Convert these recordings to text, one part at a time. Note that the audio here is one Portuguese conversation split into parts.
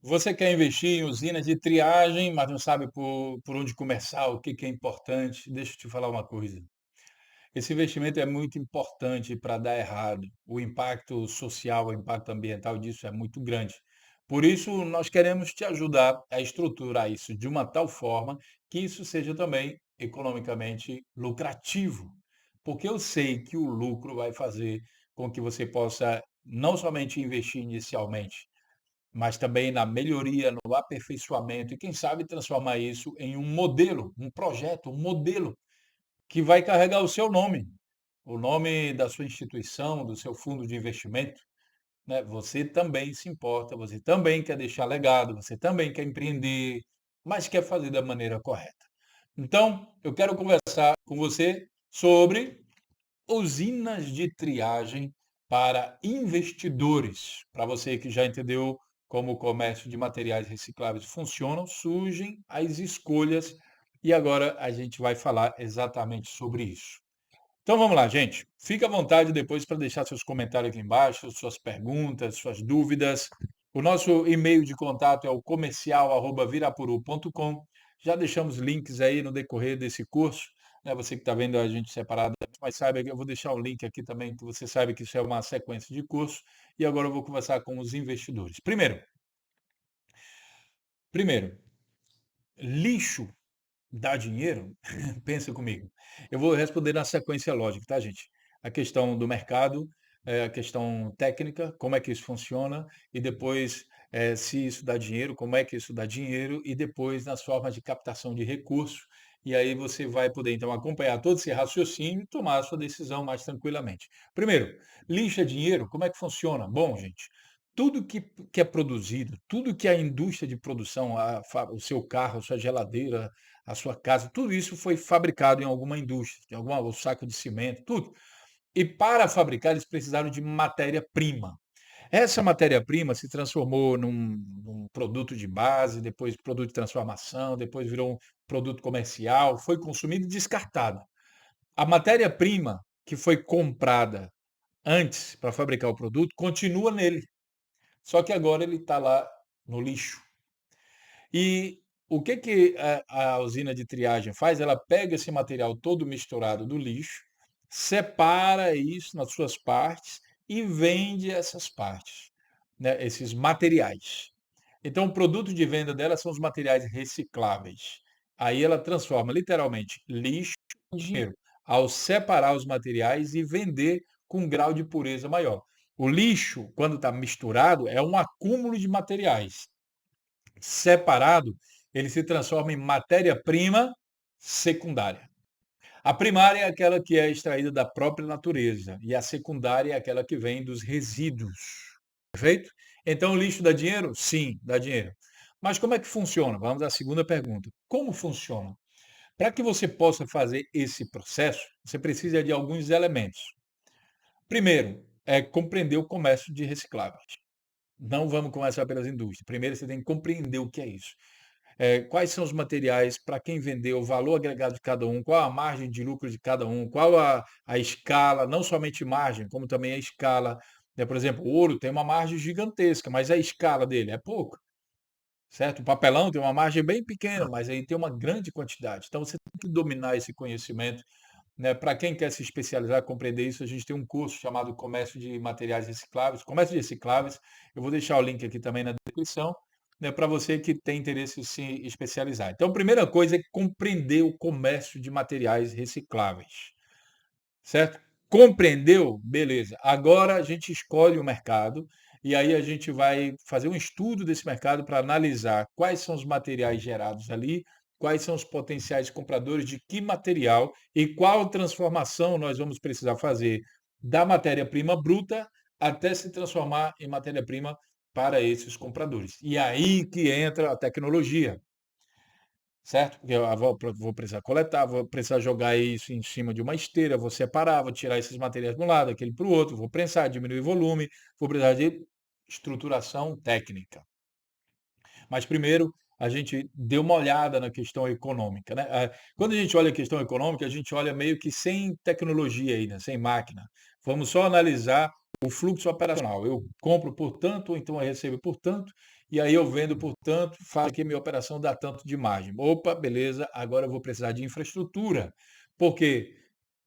Você quer investir em usinas de triagem, mas não sabe por onde começar, o que que é importante? Deixa eu te falar uma coisa. Esse investimento é muito importante para dar errado. O impacto social, o impacto ambiental disso é muito grande. Por isso, nós queremos te ajudar a estruturar isso de uma tal forma que isso seja também economicamente lucrativo. Porque eu sei que o lucro vai fazer com que você possa não somente investir inicialmente, mas também na melhoria, no aperfeiçoamento e quem sabe transformar isso em um modelo, um projeto, um modelo que vai carregar o nome da sua instituição, do seu fundo de investimento, né? Você também se importa, você também quer deixar legado, você também quer empreender, mas quer fazer da maneira correta. Então, eu quero conversar com você sobre usinas de triagem para investidores. Para você que já entendeu como o comércio de materiais recicláveis funciona, surgem as escolhas e agora a gente vai falar exatamente sobre isso. Então vamos lá, gente. Fique à vontade depois para deixar seus comentários aqui embaixo, suas perguntas, suas dúvidas. O nosso e-mail de contato é o comercial@virapuru.com. Já deixamos links aí no decorrer desse curso, né? Você que está vendo a gente separado, mas saiba que eu vou deixar o link aqui também, que você saiba que isso é uma sequência de curso. E agora eu vou conversar com os investidores. Primeiro, lixo dá dinheiro? Pensa comigo. Eu vou responder na sequência lógica, tá, gente? A questão do mercado, a questão técnica, como é que isso funciona, e depois, se isso dá dinheiro, como é que isso dá dinheiro, e depois nas formas de captação de recursos. E aí você vai poder, então, acompanhar todo esse raciocínio e tomar a sua decisão mais tranquilamente. Primeiro, lixa dinheiro, como é que funciona? Bom, gente, tudo que é produzido, tudo que a indústria de produção, o seu carro, a sua geladeira, a sua casa, tudo isso foi fabricado em alguma indústria, em alguma o saco de cimento, tudo. E para fabricar eles precisaram de matéria-prima. Essa matéria-prima se transformou num produto de base, depois produto de transformação, depois virou um produto comercial, foi consumido e descartada. A matéria-prima que foi comprada antes para fabricar o produto continua nele, só que agora ele está lá no lixo. E o que que a usina de triagem faz? Ela pega esse material todo misturado do lixo, separa isso nas suas partes e vende essas partes, né, esses materiais. Então, o produto de venda dela são os materiais recicláveis. Aí ela transforma literalmente lixo em dinheiro, ao separar os materiais e vender com um grau de pureza maior. O lixo, quando está misturado, é um acúmulo de materiais. Separado, ele se transforma em matéria-prima secundária. A primária é aquela que é extraída da própria natureza e a secundária é aquela que vem dos resíduos. Perfeito? Então, o lixo dá dinheiro? Sim, dá dinheiro. Mas como é que funciona? Vamos à segunda pergunta. Como funciona? Para que você possa fazer esse processo, você precisa de alguns elementos. Primeiro, é compreender o comércio de recicláveis. Não vamos começar pelas indústrias. Primeiro, você tem que compreender o que é isso. Quais são os materiais, para quem vendeu, o valor agregado de cada um, qual a margem de lucro de cada um, qual a escala, não somente margem, como também a escala. Né? Por exemplo, o ouro tem uma margem gigantesca, mas a escala dele é pouca, certo? O papelão tem uma margem bem pequena, mas aí tem uma grande quantidade. Então você tem que dominar esse conhecimento, né? Para quem quer se especializar, compreender isso, a gente tem um curso chamado Comércio de Materiais Recicláveis, Comércio de Recicláveis. Eu vou deixar o link aqui também na descrição, né, para você que tem interesse em se especializar. Então, a primeira coisa é compreender o comércio de materiais recicláveis, certo? Compreendeu? Beleza. Agora a gente escolhe o mercado e aí a gente vai fazer um estudo desse mercado para analisar quais são os materiais gerados ali, quais são os potenciais compradores de que material e qual transformação nós vamos precisar fazer da matéria-prima bruta até se transformar em matéria-prima para esses compradores. E aí que entra a tecnologia. Certo? Porque eu vou precisar coletar, vou precisar jogar isso em cima de uma esteira, vou separar, vou tirar esses materiais de um lado, aquele para o outro, vou prensar, diminuir o volume, vou precisar de estruturação técnica. Mas primeiro a gente deu uma olhada na questão econômica, né? Quando a gente olha a questão econômica, a gente olha meio que sem tecnologia aí, né? Sem máquina. Vamos só analisar o fluxo operacional. Eu compro por tanto, ou então eu recebo por tanto, e aí eu vendo por tanto, falo que minha operação dá tanto de margem. Opa, beleza, agora eu vou precisar de infraestrutura, porque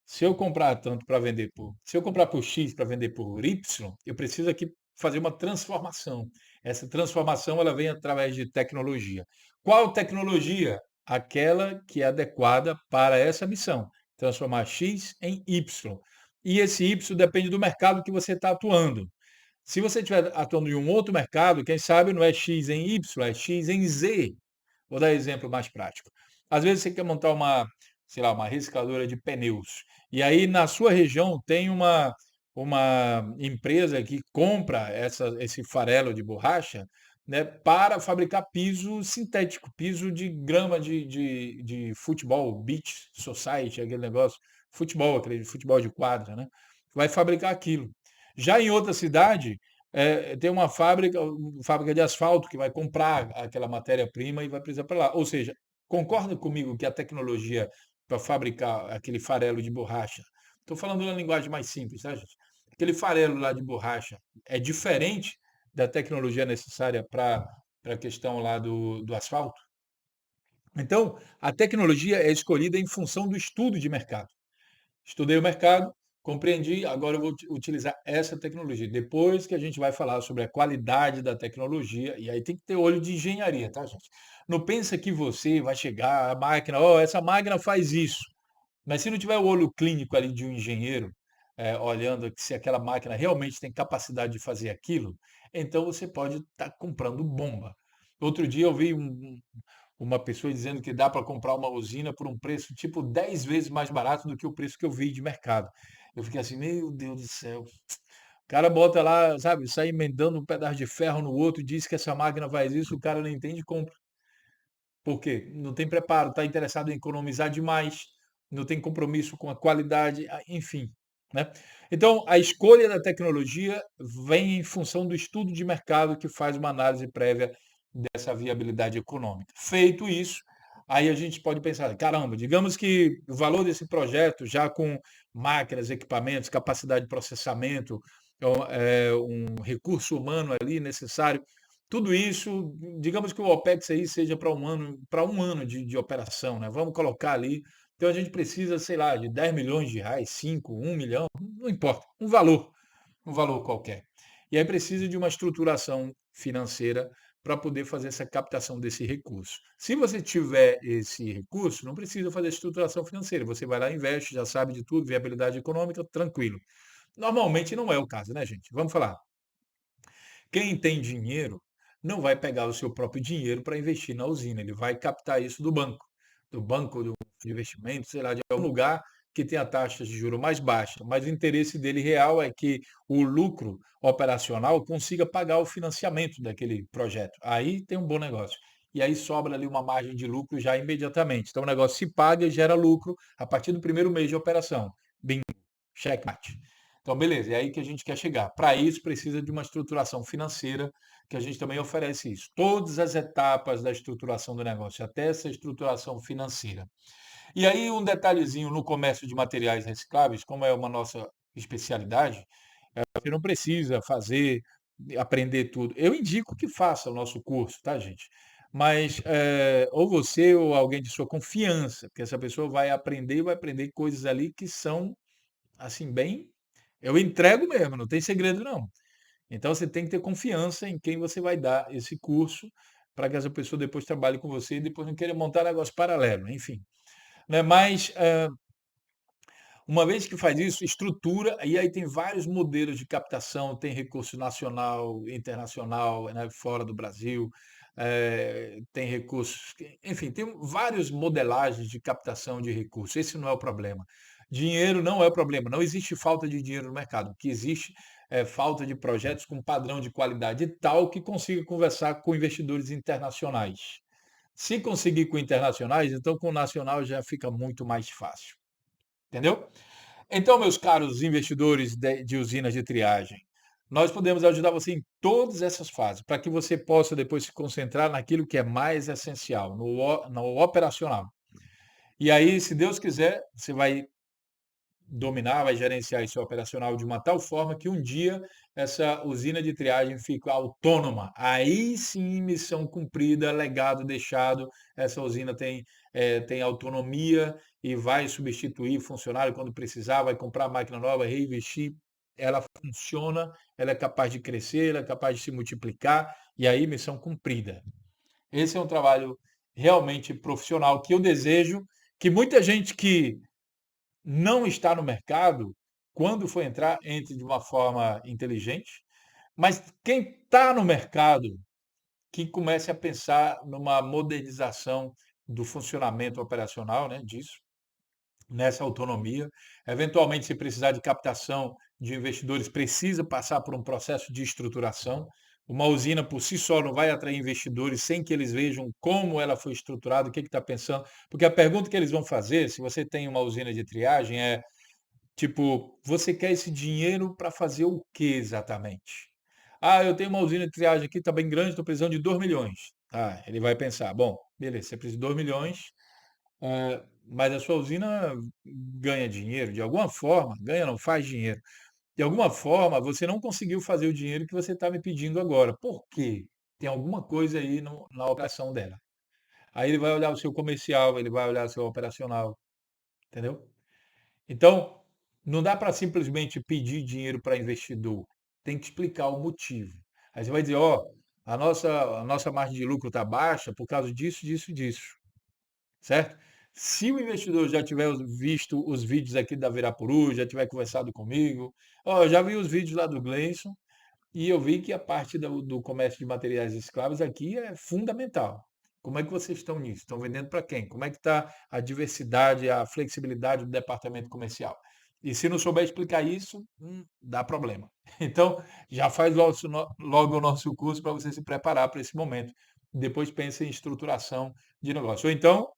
se eu comprar tanto para vender por se eu comprar por X para vender por Y, eu preciso aqui fazer uma transformação. Essa transformação ela vem através de tecnologia. Qual tecnologia? Aquela que é adequada para essa missão, transformar X em Y. E esse Y depende do mercado que você está atuando. Se você estiver atuando em um outro mercado, quem sabe não é X em Y, é X em Z. Vou dar um exemplo mais prático. Às vezes você quer montar uma, sei lá, uma recicladora de pneus. E aí na sua região tem uma empresa que compra esse farelo de borracha, né, para fabricar piso sintético, piso de grama de futebol, beach society, aquele negócio, futebol, aquele futebol de quadra, né? Vai fabricar aquilo. Já em outra cidade, tem uma fábrica de asfalto que vai comprar aquela matéria-prima e vai precisar para lá. Ou seja, concorda comigo que a tecnologia para fabricar aquele farelo de borracha, estou falando uma linguagem mais simples, tá, gente? Aquele farelo lá de borracha é diferente da tecnologia necessária para a questão lá do asfalto? Então, a tecnologia é escolhida em função do estudo de mercado. Estudei o mercado, compreendi, agora eu vou utilizar essa tecnologia. Depois que a gente vai falar sobre a qualidade da tecnologia, e aí tem que ter olho de engenharia, tá, gente? Não pensa que você vai chegar, a máquina, ó, essa máquina faz isso. Mas se não tiver o olho clínico ali de um engenheiro, olhando se aquela máquina realmente tem capacidade de fazer aquilo, então você pode estar comprando bomba. Outro dia eu vi uma pessoa dizendo que dá para comprar uma usina por um preço tipo 10 vezes mais barato do que o preço que eu vi de mercado. Eu fiquei assim, meu Deus do céu. O cara bota lá, sabe, sai emendando um pedaço de ferro no outro, diz que essa máquina faz isso, o cara não entende e compra. Por quê? Não tem preparo, está interessado em economizar demais, não tem compromisso com a qualidade, enfim, né? Então, a escolha da tecnologia vem em função do estudo de mercado que faz uma análise prévia dessa viabilidade econômica. Feito isso, aí a gente pode pensar, caramba, digamos que o valor desse projeto, já com máquinas, equipamentos, capacidade de processamento, um recurso humano ali necessário, tudo isso, digamos que o OPEX aí seja para um ano de operação, né? Vamos colocar ali. Então a gente precisa, sei lá, de 10 milhões de reais, 5, 1 milhão, não importa, um valor qualquer. E aí precisa de uma estruturação financeira para poder fazer essa captação desse recurso. Se você tiver esse recurso, não precisa fazer estruturação financeira. Você vai lá, investe, já sabe de tudo, viabilidade econômica, tranquilo. Normalmente não é o caso, né, gente? Vamos falar. Quem tem dinheiro não vai pegar o seu próprio dinheiro para investir na usina, ele vai captar isso do banco de investimento, sei lá, de algum lugar que tenha taxas de juros mais baixas. Mas o interesse dele real é que o lucro operacional consiga pagar o financiamento daquele projeto. Aí tem um bom negócio. E aí sobra ali uma margem de lucro já imediatamente. Então o negócio se paga e gera lucro a partir do primeiro mês de operação. Bingo, checkmate. Então, beleza, é aí que a gente quer chegar. Para isso, precisa de uma estruturação financeira, que a gente também oferece isso. Todas as etapas da estruturação do negócio, até essa estruturação financeira. E aí, um detalhezinho no comércio de materiais recicláveis, como é uma nossa especialidade, você não precisa aprender tudo. Eu indico que faça o nosso curso, tá, gente? Mas ou você ou alguém de sua confiança, porque essa pessoa vai aprender e vai aprender coisas ali que são, assim, bem eu entrego mesmo, não tem segredo não. Então você tem que ter confiança em quem você vai dar esse curso, para que essa pessoa depois trabalhe com você e depois não queira montar negócio paralelo, enfim. Né? Mas, uma vez que faz isso, estrutura, e aí tem vários modelos de captação, tem recurso nacional, internacional, né, fora do Brasil, tem recursos, enfim, tem várias modelagens de captação de recursos. Esse não é o problema. Dinheiro não é o problema, não existe falta de dinheiro no mercado. O que existe é falta de projetos com padrão de qualidade tal que consiga conversar com investidores internacionais. Se conseguir com internacionais, então com o nacional já fica muito mais fácil. Entendeu? Então, meus caros investidores de usinas de triagem, nós podemos ajudar você em todas essas fases, para que você possa depois se concentrar naquilo que é mais essencial, no operacional. E aí, se Deus quiser, você vai dominar, vai gerenciar esse operacional de uma tal forma que um dia essa usina de triagem fica autônoma. Aí sim, missão cumprida, legado deixado, essa usina tem autonomia e vai substituir funcionário quando precisar, vai comprar máquina nova, reinvestir. Ela funciona, ela é capaz de crescer, ela é capaz de se multiplicar, e aí missão cumprida. Esse é um trabalho realmente profissional que eu desejo que muita gente que não está no mercado, quando for entrar, entre de uma forma inteligente, mas quem está no mercado, que comece a pensar numa modernização do funcionamento operacional, né, disso, nessa autonomia. Eventualmente, se precisar de captação de investidores, precisa passar por um processo de estruturação. Uma usina por si só não vai atrair investidores sem que eles vejam como ela foi estruturada, o que está pensando. Porque a pergunta que eles vão fazer, se você tem uma usina de triagem, é tipo, você quer esse dinheiro para fazer o que exatamente? Ah, eu tenho uma usina de triagem aqui, está bem grande, estou precisando de 2 milhões. Ah, ele vai pensar, bom, beleza, você precisa de 2 milhões, mas a sua usina ganha dinheiro de alguma forma, ganha não, faz dinheiro. De alguma forma, você não conseguiu fazer o dinheiro que você está me pedindo agora. Por quê? Tem alguma coisa aí na operação dela. Aí ele vai olhar o seu comercial, ele vai olhar o seu operacional, entendeu? Então, não dá para simplesmente pedir dinheiro para investidor, tem que explicar o motivo. Aí você vai dizer: "Ó, a nossa margem de lucro está baixa por causa disso, disso e disso", certo? Se o investidor já tiver visto os vídeos aqui da Virapuru, já tiver conversado comigo, ó, eu já vi os vídeos lá do Gleison e eu vi que a parte do comércio de materiais escravos aqui é fundamental. Como é que vocês estão nisso? Estão vendendo para quem? Como é que está a diversidade, a flexibilidade do departamento comercial? E se não souber explicar isso, dá problema. Então, já faz logo o nosso curso para você se preparar para esse momento. Depois pense em estruturação de negócio. Ou então,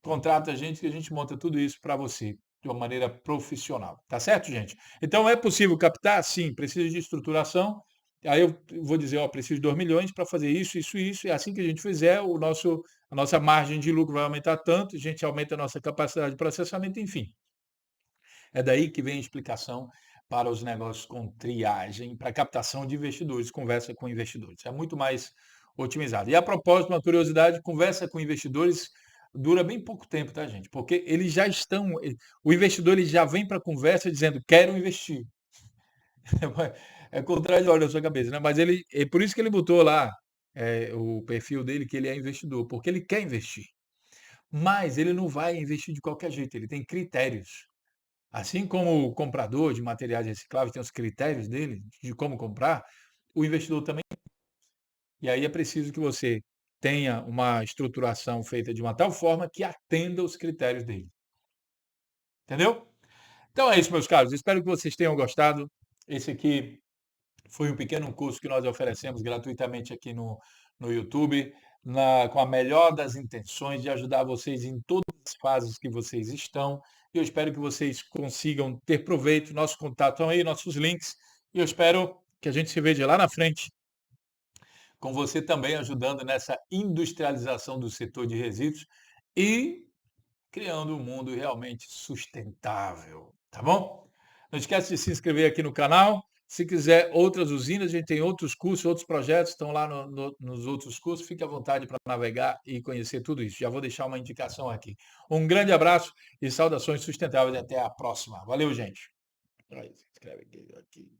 contrata a gente que a gente monta tudo isso para você de uma maneira profissional. Tá certo, gente? Então, é possível captar? Sim, precisa de estruturação. Aí eu vou dizer, ó, preciso de 2 milhões para fazer isso, isso e isso, e assim que a gente fizer, a nossa margem de lucro vai aumentar tanto, a gente aumenta a nossa capacidade de processamento, enfim. É daí que vem a explicação para os negócios com triagem, para captação de investidores, conversa com investidores. É muito mais otimizado. E a propósito, uma curiosidade, conversa com investidores dura bem pouco tempo, tá, gente? Porque eles já estão, o investidor ele já vem para a conversa dizendo, quero investir. É contraditório na sua cabeça, né? Mas ele, é por isso que ele botou lá o perfil dele que ele é investidor, porque ele quer investir. Mas ele não vai investir de qualquer jeito, ele tem critérios. Assim como o comprador de materiais recicláveis tem os critérios dele de como comprar, o investidor também. E aí é preciso que você tenha uma estruturação feita de uma tal forma que atenda os critérios dele. Entendeu? Então é isso, meus caros. Espero que vocês tenham gostado. Esse aqui foi um pequeno curso que nós oferecemos gratuitamente aqui no YouTube, com a melhor das intenções de ajudar vocês em todas as fases que vocês estão. E eu espero que vocês consigam ter proveito. Nosso contato estão aí, nossos links. E eu espero que a gente se veja lá na frente, com você também ajudando nessa industrialização do setor de resíduos e criando um mundo realmente sustentável, tá bom? Não esquece de se inscrever aqui no canal. Se quiser outras usinas, a gente tem outros cursos, outros projetos, estão lá nos outros cursos. Fique à vontade para navegar e conhecer tudo isso. Já vou deixar uma indicação aqui. Um grande abraço e saudações sustentáveis. Até a próxima. Valeu, gente. Aí, se inscreve aqui.